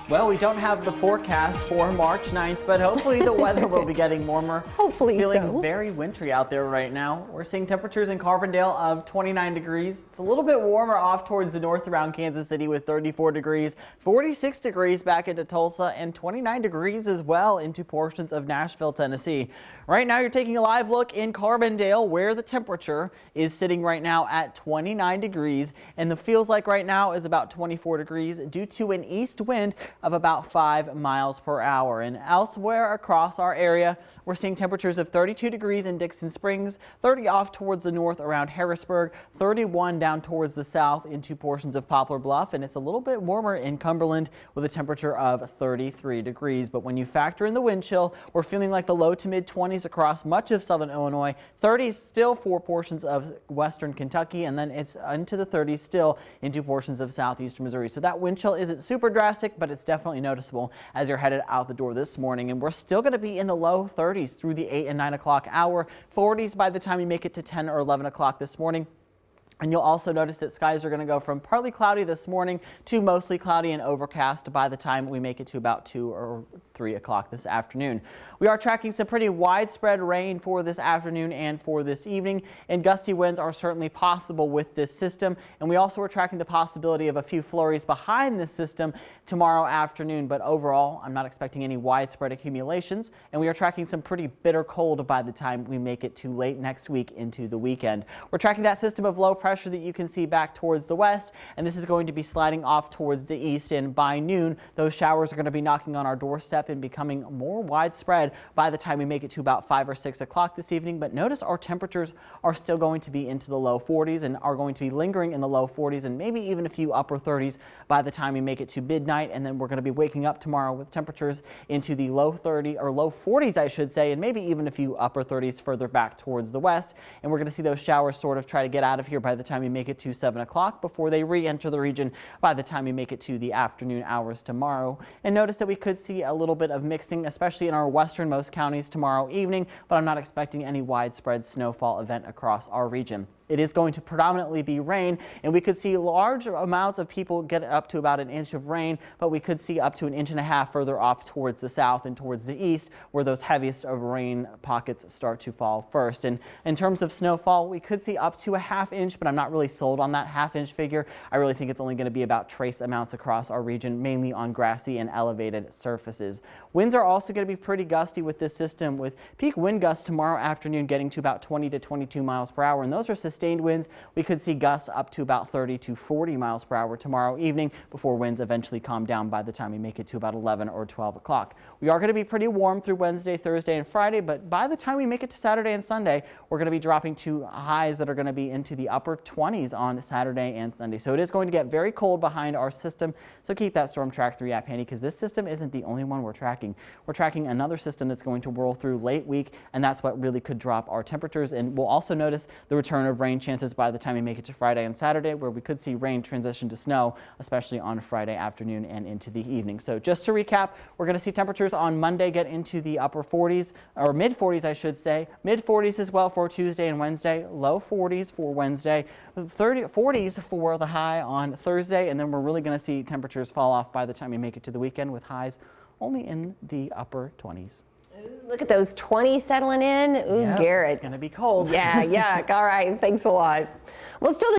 Well, we don't have the forecast for March 9th, but hopefully the weather will be getting warmer. Hopefully it's feeling so. very wintry out there right now. We're seeing temperatures in Carbondale of 29 degrees. It's a little bit warmer off towards the north around Kansas City with 34 degrees, 46 degrees back into Tulsa, and 29 degrees as well into portions of Nashville, Tennessee. Right now, you're taking a live look in Carbondale where the temperature is sitting right now at 29 degrees, and the feels like right now is about 24 degrees due to an east wind of about 5 miles per hour. And elsewhere across our area, we're seeing temperatures of 32 degrees in Dixon Springs, 30 off towards the north around Harrisburg, 31 down towards the south into portions of Poplar Bluff, and it's a little bit warmer in Cumberland with a temperature of 33 degrees. But when you factor in the wind chill, we're feeling like the low to mid 20s across much of southern Illinois, 30s still for portions of western Kentucky, and then it's into the 30s still into portions of southeastern Missouri. So that wind chill isn't super drastic, but it's definitely noticeable as you're headed out the door this morning. And we're still going to be in the low 30s through the 8 and 9 o'clock hour, 40s by the time you make it to 10 or 11 o'clock this morning. And you'll also notice that skies are going to go from partly cloudy this morning to mostly cloudy and overcast by the time we make it to about 2 or 3 o'clock this afternoon. We are tracking some pretty widespread rain for this afternoon and for this evening, and gusty winds are certainly possible with this system. And we also are tracking the possibility of a few flurries behind this system tomorrow afternoon. But overall, I'm not expecting any widespread accumulations, and we are tracking some pretty bitter cold by the time we make it to late next week into the weekend. We're tracking that system of low pressure that you can see back towards the west, and this is going to be sliding off towards the east, and by noon those showers are going to be knocking on our doorstep and becoming more widespread by the time we make it to about 5 or 6 o'clock this evening. But notice our temperatures are still going to be into the low 40s and are going to be lingering in the low 40s and maybe even a few upper 30s by the time we make it to midnight. And then we're going to be waking up tomorrow with temperatures into the low 30 or low 40s, I should say, and maybe even a few upper 30s further back towards the west. And we're going to see those showers sort of try to get out of here by the time we make it to 7 o'clock before they re-enter the region by the time we make it to the afternoon hours tomorrow. And notice that we could see a little bit of mixing, especially in our westernmost counties tomorrow evening, but I'm not expecting any widespread snowfall event across our region. It is going to predominantly be rain, and we could see large amounts of people get up to about an inch of rain, but we could see up to an inch and a half further off towards the south and towards the east, where those heaviest of rain pockets start to fall first. And in terms of snowfall, we could see up to a ½ inch, but I'm not really sold on that ½ inch figure. I really think it's only going to be about trace amounts across our region, mainly on grassy and elevated surfaces. Winds are also going to be pretty gusty with this system, with peak wind gusts tomorrow afternoon getting to about 20 to 22 miles per hour, and those are sustained winds. We could see gusts up to about 30 to 40 miles per hour tomorrow evening before winds eventually calm down by the time we make it to about 11 or 12 o'clock. We are going to be pretty warm through Wednesday, Thursday, and Friday, but by the time we make it to Saturday and Sunday, we're going to be dropping to highs that are going to be into the upper 20s on Saturday and Sunday. So it is going to get very cold behind our system. So keep that Storm Track 3 app handy, because this system isn't the only one we're tracking. We're tracking another system that's going to whirl through late week, and that's what really could drop our temperatures. And we'll also notice the return of rain chances by the time we make it to Friday and Saturday, where we could see rain transition to snow, especially on Friday afternoon and into the evening. So just to recap, we're going to see temperatures on Monday get into the upper 40s, or mid 40s, I should say. Mid 40s as well for Tuesday and Wednesday, low 40s for Wednesday, 40s for the high on Thursday, and then we're really going to see temperatures fall off by the time we make it to the weekend with highs only in the upper 20s. Look at those 20s settling in. Ooh, yep, Garrett. It's going to be cold. Yeah, yuck. All right. Thanks a lot. Well, still